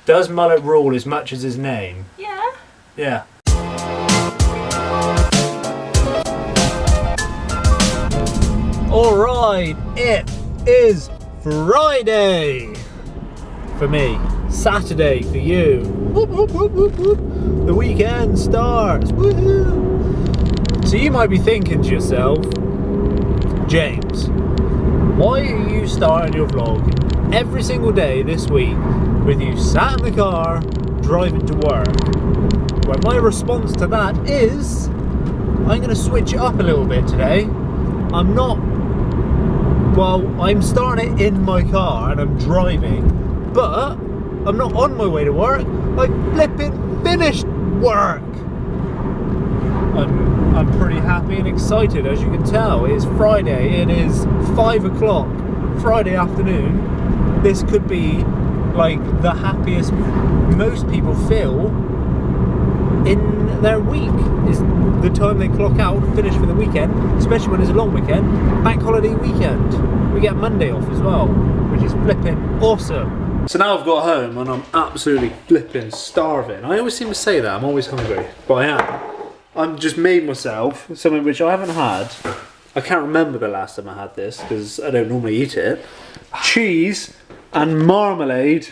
Does mullet rule as much as his name? Yeah. Yeah. Alright, it is Friday for me, Saturday for you. Whoop, whoop, whoop, whoop, whoop. The weekend starts. Woohoo! So you might be thinking to yourself, James, why are you starting your vlog every single day this week with you sat in the car driving to work? Well, my response to that is I'm going to switch it up a little bit today. I'm starting it in my car and I'm driving, but I'm not on my way to work. I flipping finished work. I'm pretty happy and excited, as you can tell. It's Friday, it is 5 o'clock, Friday afternoon. This could be like the happiest most people feel in their week. Is the time they clock out and finish for the weekend, especially when it's a long weekend, bank holiday weekend. We get Monday off as well, which is flipping awesome. So now I've got home and I'm absolutely flipping starving. I always seem to say that, I'm always hungry, but I am. I've just made myself something which I haven't had. I can't remember the last time I had this because I don't normally eat it. Cheese and marmalade,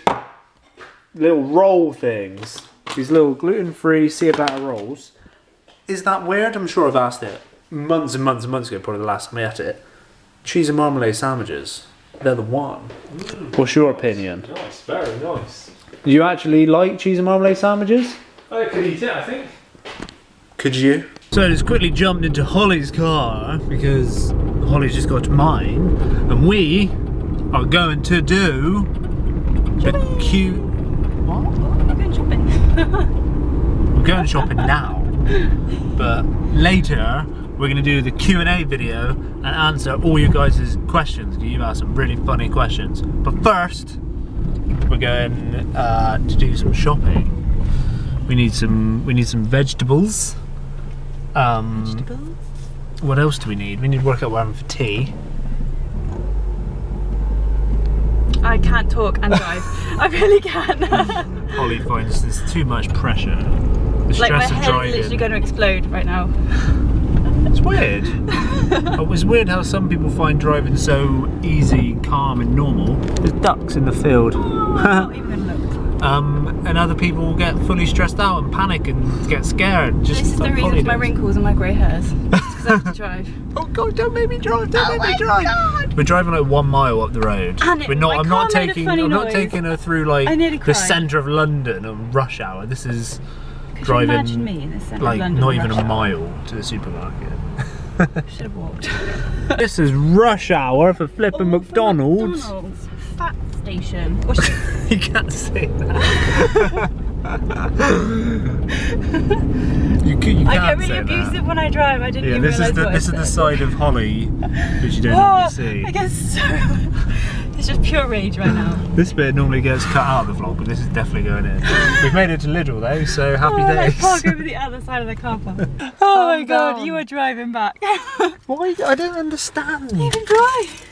little roll things. These little gluten-free ciabatta rolls. Is that weird? I'm sure I've asked it months and months and months ago, probably the last time I ate it. Cheese and marmalade sandwiches. They're the one. What's your opinion? Nice, very nice. Do you actually like cheese and marmalade sandwiches? I could eat it, I think. Could you? So I just quickly jumped into Hollie's car because Hollie's just got to mine, and we are going to do the cute. What? I'm going shopping. We're going shopping now, but later we're going to do the Q&A video and answer all you guys' questions. You've asked some really funny questions. But first, we're going to do some shopping. We need some vegetables. What else do we need? We need to work out what we're having for tea. I can't talk and drive. I really can't. Hollie finds there's too much pressure. The Like my stress of head's driving. literally going to explode right now. It's weird. It was weird how some people find driving so easy, calm and normal. There's ducks in the field. Oh, I'm not even going to look. And other people will get fully stressed out and panic and get scared. Just This is like the reason Hollie for my does. wrinkles and my grey hairs. Because I have to drive. Oh God! Don't make me drive! Don't make me drive! God. We're driving like 1 mile up the road. And We're not. my I'm car not made a taking. funny I'm not noise. taking her through like I nearly the cried. centre of London on rush hour. This is Could driving you imagine me in the centre like of London? not even rush a hour? mile to the supermarket. Should have walked. This is rush hour for flipping Oh, McDonald's. for McDonald's. Fat station. Or should- You can't say that. you can't I get really say abusive that. when I drive. I didn't Yeah, even this is realise the what this I is the said. side of Hollie which you don't Oh, normally see. I get so. It's just pure rage right now. This bit normally gets cut out of the vlog, but this is definitely going in. We've made it to Lidl though, so happy Let's days. park over the other side of the car park. Oh my God, down. you are driving back. Why? I don't understand. You can drive.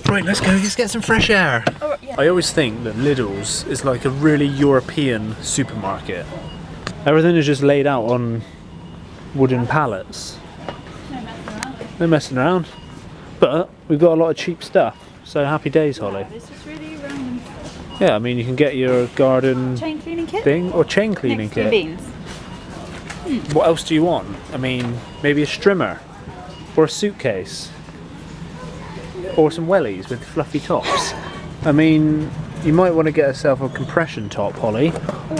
Right, let's go. Let's get some fresh air. Oh, yeah. I always think that Lidl's is like a really European supermarket. Everything is just laid out on wooden pallets. No messing around. But we've got a lot of cheap stuff. So happy days, Hollie. This is really random. Yeah, I mean you can get your garden Chain cleaning kit? thing or chain cleaning Next to kit. beans. What else do you want? I mean, maybe a strimmer or a suitcase or some wellies with fluffy tops. I mean, you might want to get yourself a compression top, Hollie.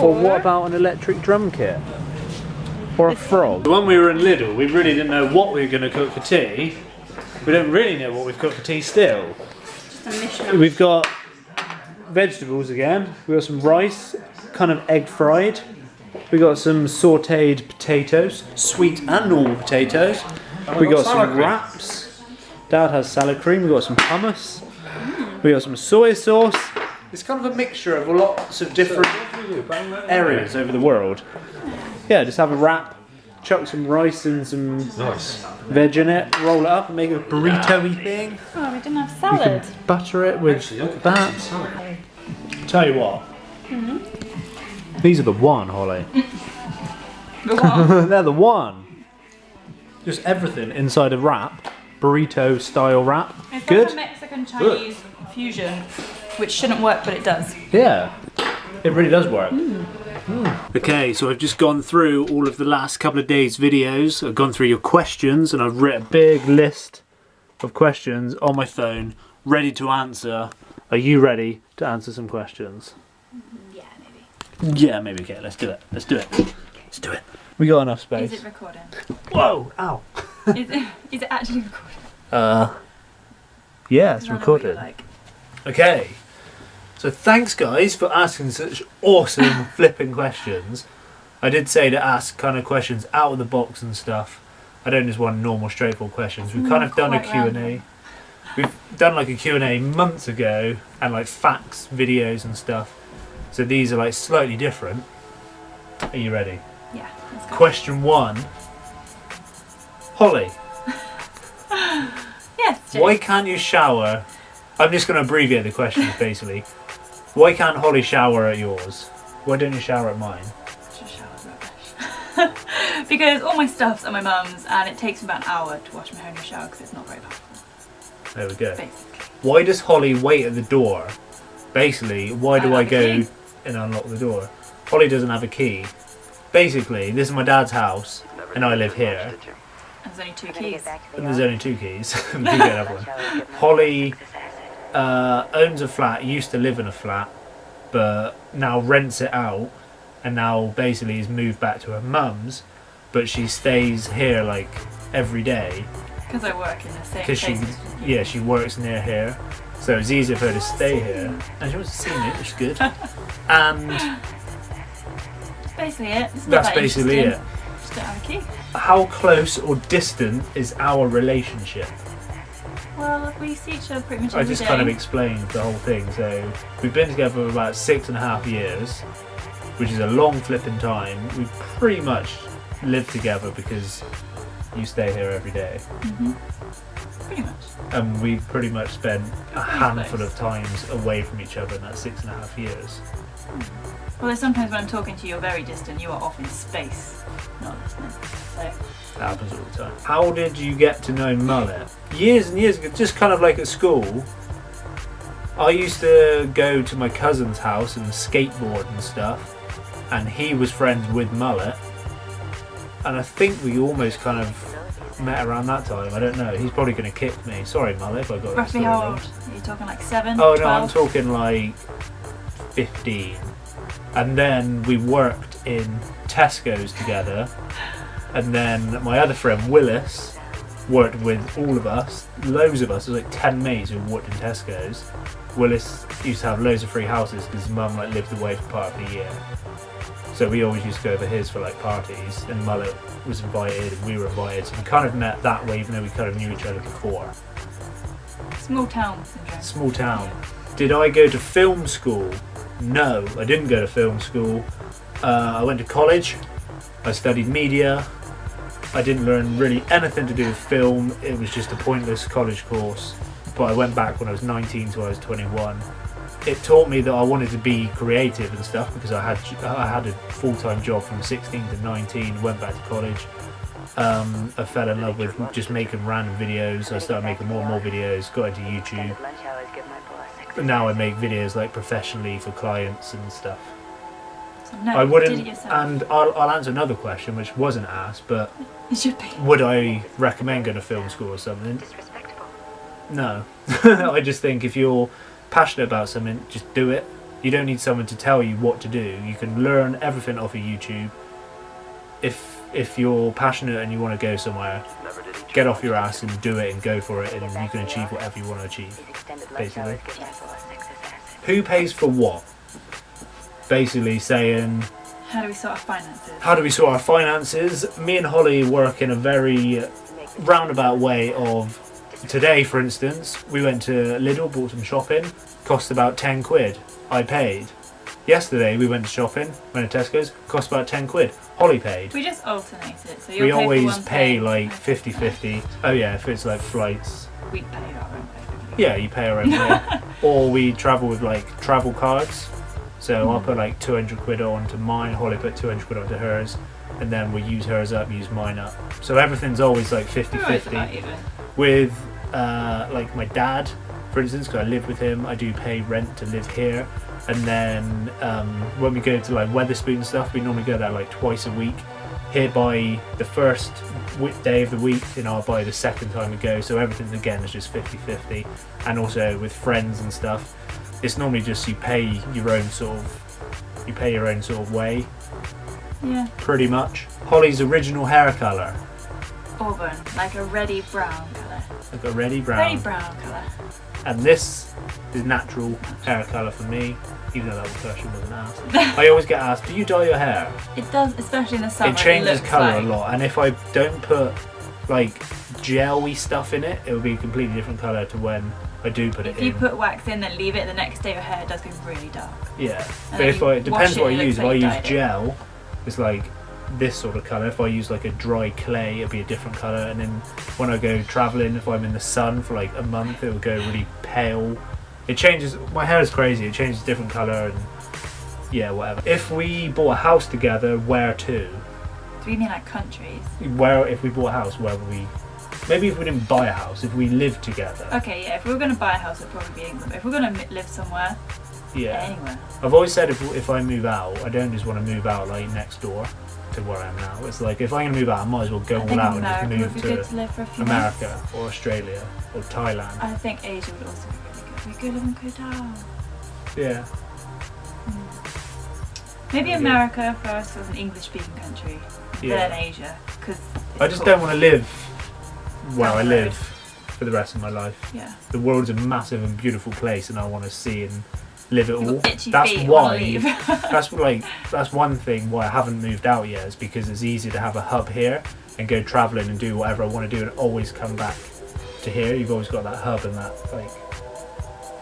Or what about an electric drum kit? Or a frog? When we were in Lidl, we really didn't know what we were going to cook for tea. We don't really know what we've cooked for tea still. Just a mishmash. We've got vegetables again. We've got some rice, kind of egg fried. We've got some sautéed potatoes, sweet and normal potatoes. We've got some wraps. Dad has salad cream. We've got some hummus. We've got some soy sauce. It's kind of a mixture of lots of different areas over the world. Yeah, just have a wrap, chuck some rice and some veg in it, roll it up and make a burrito-y thing. Oh, we didn't have You salad. can butter it with that. Tell you what, These are the one, Holly. The one. They're the one. Just everything inside a wrap, burrito style wrap. It's Good. like a Mexican Chinese fusion, which shouldn't work, but it does. Yeah, it really does work. Okay, so I've just gone through all of the last couple of days' videos. I've gone through your questions and I've written a big list of questions on my phone, ready to answer. Are you ready to answer some questions? Yeah, maybe. Yeah, maybe. Okay, let's do it. Let's do it. Let's do it. We got enough space. Is it recording? Whoa! Ow! Is it actually recording? Yeah, it's I don't know what recorded. you're like. Okay. So thanks guys for asking such awesome flipping questions. I did say to ask kind of questions out of the box and stuff. I don't just want normal straightforward questions. We've kind of done a quite Q&A. random. We've done like a Q&A months ago and like facts videos and stuff. So these are like slightly different. Are you ready? Yeah, let's go. Question 1. Holly, Yes, Jake. why can't you shower? I'm just going to abbreviate the questions basically. Why can't Holly shower at yours? Why don't you shower at mine? Just shower's rubbish. Because all my stuff's at my mum's and it takes me about an hour to wash my hair in the shower because it's not very powerful, There we go. basically. Why does Holly wait at the door? Basically, why do I I have a go key. and unlock the door? Holly doesn't have a key. Basically, this is my dad's house and I live here. And there's only 2 keys. And there's only 2 keys. We don't have one. Holly owns a flat, used to live in a flat, but now rents it out and now basically has moved back to her mum's, but she stays here like every day Because I work in the same because place. she works near here, so it's easier for her to stay here and she wants to see me, which is good. And That's basically it. It's not that's that basically it. interesting. Just don't have a key. How close or distant is our relationship? Well, we see each other pretty much I every just day. kind of explained the whole thing. So we've been together for about 6.5 years, which is a long flipping time. We pretty much live together because you stay here every day, Pretty much. and we pretty much spent a pretty handful close. of times away from each other in that 6.5 years. Well, there's sometimes when I'm talking to you, you're very distant. You are off in space, not listening. So, That happens all the time. How did you get to know Mullet? Years and years ago, just kind of like at school. I used to go to my cousin's house and skateboard and stuff, and he was friends with Mullet. And I think we almost kind of met around that time. I don't know. He's probably going to kick me. Sorry, Mullet, if I got that roughly story how wrong. old? Are you talking like 7? Oh 12? no, I'm talking like 15. And then we worked in Tesco's together. And then my other friend Willis worked with all of us, loads of us. There was like 10 mates who worked in Tesco's. Willis used to have loads of free houses because his mum like lived away for part of the year. So we always used to go over his for like parties, and Mullet was invited and we were invited. So we kind of met that way, even though we kind of knew each other before. Small town syndrome. Small town. Did I go to film school? No, I didn't go to film school. I went to college. I studied media. I didn't learn really anything to do with film. It was just a pointless college course. But I went back when I was 19 to I was 21. It taught me that I wanted to be creative and stuff because I had a full-time job from 16 to 19. Went back to college. I fell in love with just making random videos. I started making more and more videos. Got into YouTube. But now I make videos like professionally for clients and stuff. So no, I you wouldn't, did it yourself. and I'll answer another question which wasn't asked, but It should be. would I recommend going to film school or something? No. I just think if you're passionate about something, just do it. You don't need someone to tell you what to do. You can learn everything off of YouTube. If you're passionate and you want to go somewhere, get off your ass and do it and go for it, and you can achieve whatever you want to achieve, basically. Who pays for what? Basically saying, How do we sort our finances? how do we sort our finances? Me and Holly work in a very roundabout way of, today for instance, we went to Lidl, bought some shopping, cost about 10 quid. I paid. Yesterday we went shopping, went to Tesco's, cost about 10 quid. Holly paid. We just alternate it. So We you'll pay for always one pay thing, like I pay 50-50. Oh yeah, if it's like flights. We pay our own pay. Yeah, you pay our own way. Or we travel with like travel cards. So I'll put like 200 quid onto mine, Holly put 200 quid onto hers, and then we use hers up, use mine up. So everything's always like 50-50. With like my dad, for instance, because I live with him, I do pay rent to live here. And then when we go to like Wetherspoon and stuff, we normally go there like twice a week. Here by the first day of the week, you know, I'll buy the second time we go. So everything again is just 50-50. And also with friends and stuff, it's normally just you pay your own sort of way. Yeah. Pretty much. Hollie's original hair colour. Auburn, like a reddy brown colour. Like a reddy brown. Reddy brown colour. And this is natural hair colour for me, even though that question wasn't asked. I always get asked, do you dye your hair? It does, especially in the summer. It changes colour like... a lot, and if I don't put like gel-y stuff in it, it will be a completely different colour to when I do put it in. If you put wax in, then leave it, the next day your hair does go really dark. Yeah, And but if it depends what I use. If I use dyed it. gel, it's like this sort of colour. If I use like a dry clay, it'll be a different colour. And then when I go travelling, if I'm in the sun for like a month, it will go really pale. It changes. My hair is crazy. It changes different colour and yeah, whatever. If we bought a house together, where to? Do you mean like countries? Where, if we bought a house, where would we? Maybe if we didn't buy a house, if we lived together. Okay, yeah. If we were going to buy a house, it'd probably be England. But if we're going to live somewhere, anywhere. I've always said if I move out, I don't just want to move out like next door to where I am now. It's like if I'm going to move out, I might as well go all out and just move to live for a few America months. or Australia or Thailand. I think Asia would also be really good. We could live and go down. Yeah. Maybe America first, as an English-speaking country, then Asia, because I just don't want to live where I Down the road. live for the rest of my life. Yeah. The world's a massive and beautiful place, and I want to see and live it all. You've got itchy That's feet, why. wanna leave. That's one thing why I haven't moved out yet, is because it's easy to have a hub here and go travelling and do whatever I want to do and always come back to here. You've always got that hub and that like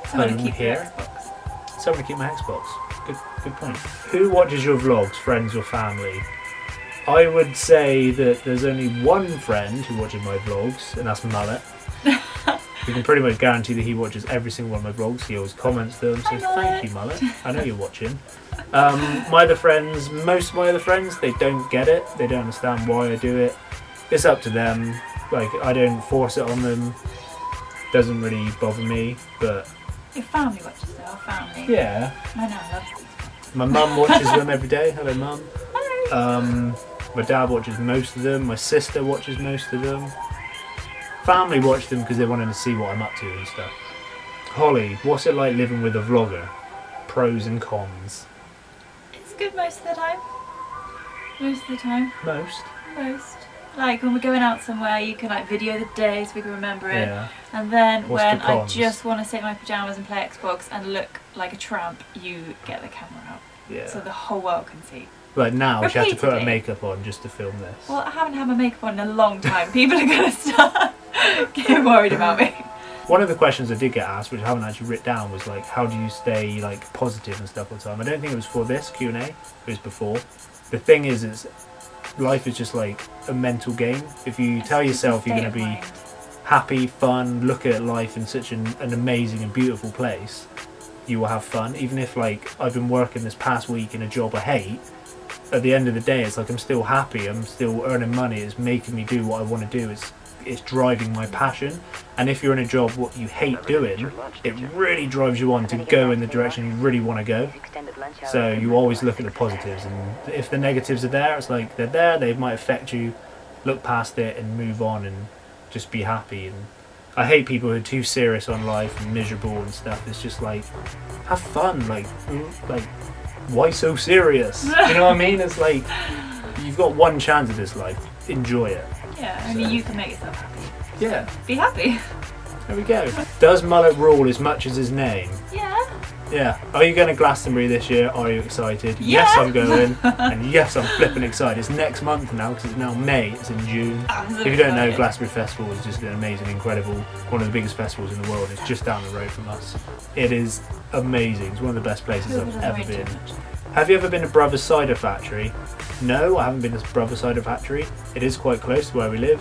Someone to home keep here. your Xbox. Someone to keep my Xbox. Good point. Who watches your vlogs, friends or family? I would say that there's only one friend who watches my vlogs, and that's Mullet. We can pretty much guarantee that he watches every single one of my vlogs. He always comments them, so thank you, Mullet. I know you're watching. My other friends, most of my other friends, they don't get it. They don't understand why I do it. It's up to them. Like, I don't force it on them. Doesn't really bother me, but... Your family watches though, our family. Yeah. My nan loves these. My mum watches them every day. Hello, Mum. Hello. My dad watches most of them. My sister watches most of them. Family watch them because they want to see what I'm up to and stuff. Holly, what's it like living with a vlogger? Pros and cons. It's good most of the time. Most of the time. Most. Like when we're going out somewhere, you can like video the day so we can remember it. Yeah. And then What's when the I cons? just want to sit in my pajamas and play Xbox and look like a tramp, you get the camera out. Yeah. So the whole world can see. Like now, she has to put her Repeatedly. makeup on just to film this. Well, I haven't had my makeup on in a long time. People are going to start getting worried about me. One of the questions I did get asked, which I haven't actually written down, was like, how do you stay like positive and stuff all the time? I don't think it was for this Q&A. It was before. The thing is life is just like a mental game. If you tell yourself you're going to be happy, fun, look at life in such an amazing and beautiful place, you will have fun. Even if like I've been working this past week in a job I hate, at the end of the day it's like I'm still happy, I'm still earning money, it's making me do what I want to do, it's driving my passion. And if you're in a job what you hate doing, it really drives you on to go in the direction you really want to go. So you always look at the positives, and if the negatives are there, it's like they're there, they might affect you. Look past it and move on and just be happy. And I hate people who are too serious on life and miserable and stuff. It's just like, have fun, like why so serious? You know what I mean? It's like, you've got one chance at this life, enjoy it. Yeah, only you can make yourself happy. Yeah. Be happy. There we go. Does Mullet rule as much as his name? Yeah. Yeah. Are you going to Glastonbury this year? Are you excited? Yeah. Yes, I'm going. And yes, I'm flipping excited. It's next month now because it's now May. It's in June. If you don't know, Glastonbury Festival is just an amazing, incredible, one of the biggest festivals in the world. It's just down the road from us. It is amazing. It's one of the best places I've ever been. Have you ever been to Brothers Cider Factory? No, I haven't been to Brothers Cider Factory. It is quite close to where we live.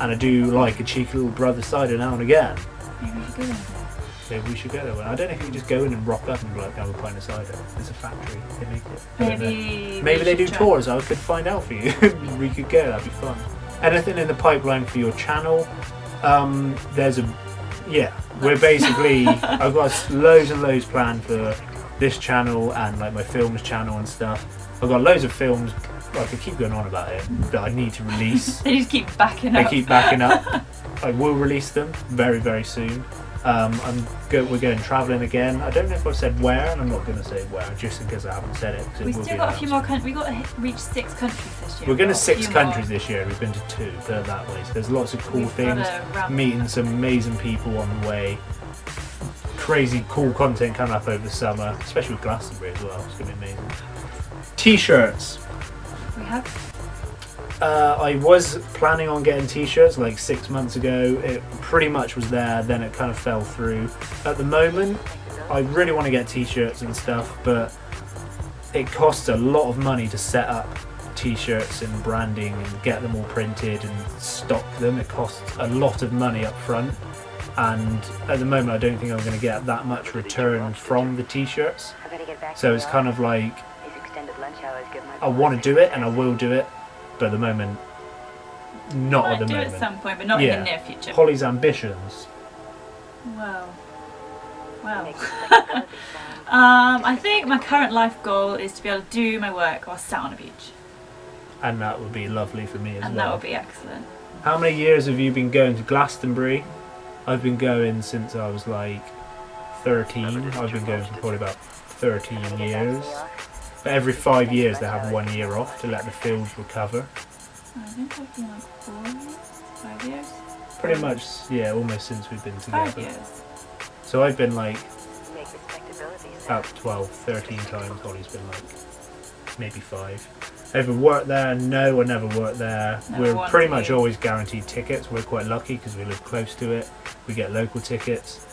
And I do like a cheeky little Brothers Cider now and again. Maybe we should go there. Maybe we should go there. I don't know if you can just go in and rock up and be like, have a pint of cider. It's a factory. They make it. I don't know. Maybe they do tours. I could find out for you. We could go. That'd be fun. Anything in the pipeline for your channel? We're basically. I've got loads and loads planned for this channel and like my films channel and stuff. I've got loads of films. I could keep going on about it that I need to release. They just keep backing up. They keep backing up. I will release them very, very soon. We're going travelling again. I don't know if I've said where, and I'm not going to say where, just in case I haven't said it. We still got a few more countries. We got to reach 6 countries this year. We're going to 6 countries this year. We've been to 2, put it that way. So there's lots of cool things. Meeting some amazing people on the way. Crazy cool content coming up over the summer, especially with Glastonbury as well. It's going to be amazing. T-shirts. We have. I was planning on getting t-shirts like 6 months ago. It pretty much was there, then it kind of fell through. At the moment, I really want to get t-shirts and stuff, but it costs a lot of money to set up t-shirts and branding and get them all printed and stock them. It costs a lot of money up front, and at the moment I don't think I'm going to get that much return from the t-shirts. So it's kind of like, I want to do it and I will do it, but at the moment, not at the moment. Do it at some point, but not in the near future. Hollie's ambitions. Well. I think my current life goal is to be able to do my work while sat on a beach. And that would be lovely for me as well. And that would be excellent. How many years have you been going to Glastonbury? I've been going since I was like 13. I've been going for probably about 13 years. But every 5 years they have 1 year off to let the fields recover. I think I've been like 4 years, 5 years. Pretty much, yeah, almost since we've been together. 5 years. So I've been like about 12, 13 times. Hollie's been like maybe 5. Ever worked there? No, I never worked there. We're pretty much always guaranteed tickets. We're quite lucky because we live close to it. We get local tickets.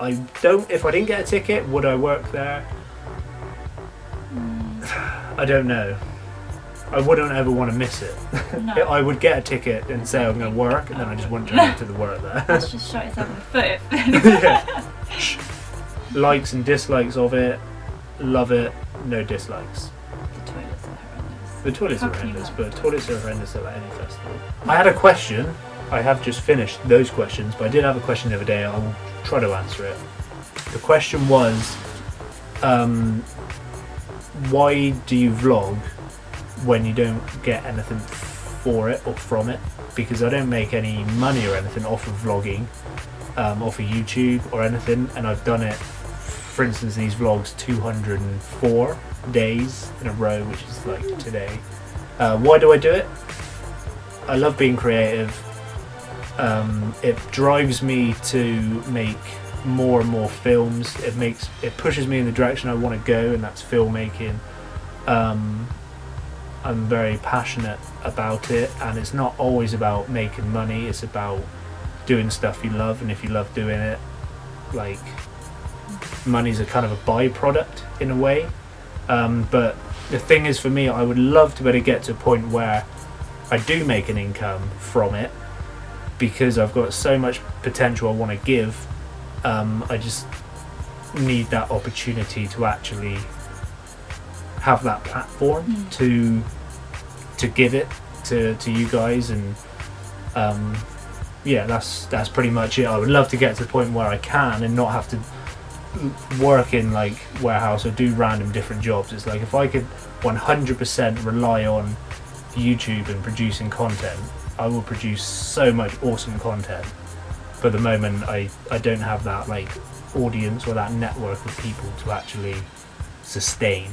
If I didn't get a ticket, would I work there? I don't know. I wouldn't ever want to miss it. No. I would get a ticket and say I'm going to work, and then I just wouldn't turn up to the work there. Let's just shot yourself in the foot. Yeah. Likes and dislikes of it. Love it. No dislikes. The toilets are horrendous. The toilets are horrendous, but toilets are horrendous at any festival. I had a question. I have just finished those questions, but I did have a question the other day. I will try to answer it. The question was, why do you vlog when you don't get anything for it or from it? Because I don't make any money or anything off of vlogging, off of YouTube or anything, and I've done it, for instance, these vlogs 204 days in a row, which is like today. Why do I do it? I love being creative. It drives me to make more and more films. It pushes me in the direction I want to go, and that's filmmaking. I'm very passionate about it, and it's not always about making money. It's about doing stuff you love, and if you love doing it, like, money's a kind of a byproduct in a way. But the thing is, for me, I would love to be able to get to a point where I do make an income from it, because I've got so much potential I want to give. I just need that opportunity to actually have that platform to give it to you guys, and yeah, that's pretty much it. I would love to get to the point where I can and not have to work in like warehouse or do random different jobs. It's like if I could 100% rely on YouTube and producing content, I will produce so much awesome content. For the moment, I don't have that like audience or that network of people to actually sustain.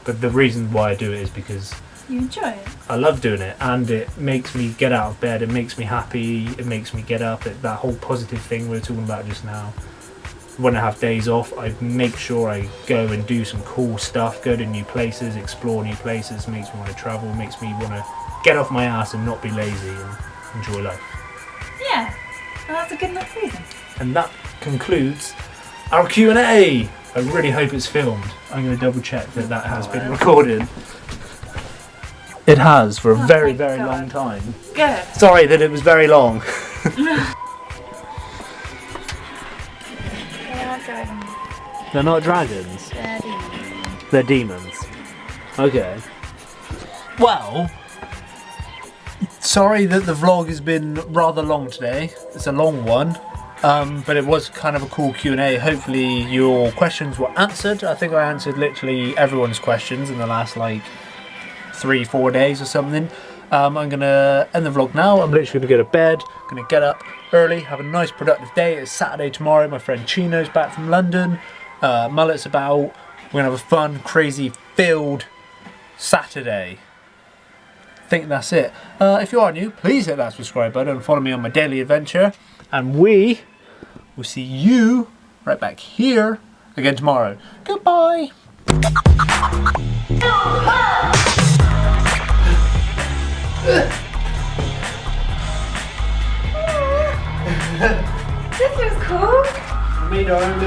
But the reason why I do it is because you enjoy it. I love doing it, and it makes me get out of bed. It makes me happy. It makes me get up. That whole positive thing we were talking about just now. When I have days off, I make sure I go and do some cool stuff, go to new places, explore new places. Makes me want to travel. Makes me want to get off my ass and not be lazy and enjoy life. Yeah, well, that's a good enough reason. And that concludes our Q&A. I really hope it's filmed. I'm going to double check that has been recorded. It has, for a very, very long time. Good. Sorry that it was very long. They're not dragons. They're demons. They're demons. Okay. Well, sorry that the vlog has been rather long today. It's a long one. But it was kind of a cool Q&A. Hopefully your questions were answered. I think I answered literally everyone's questions in the last like 3-4 days or something. I'm gonna end the vlog now. I'm literally gonna go to bed, gonna get up early, have a nice productive day. It's Saturday tomorrow. My friend Chino's back from London. Mullet's about. We're gonna have a fun, crazy, filled Saturday. I think that's it. If you are new, please hit that subscribe button and follow me on my daily adventure. And we will see you right back here again tomorrow. Goodbye. This was cool. We made our own little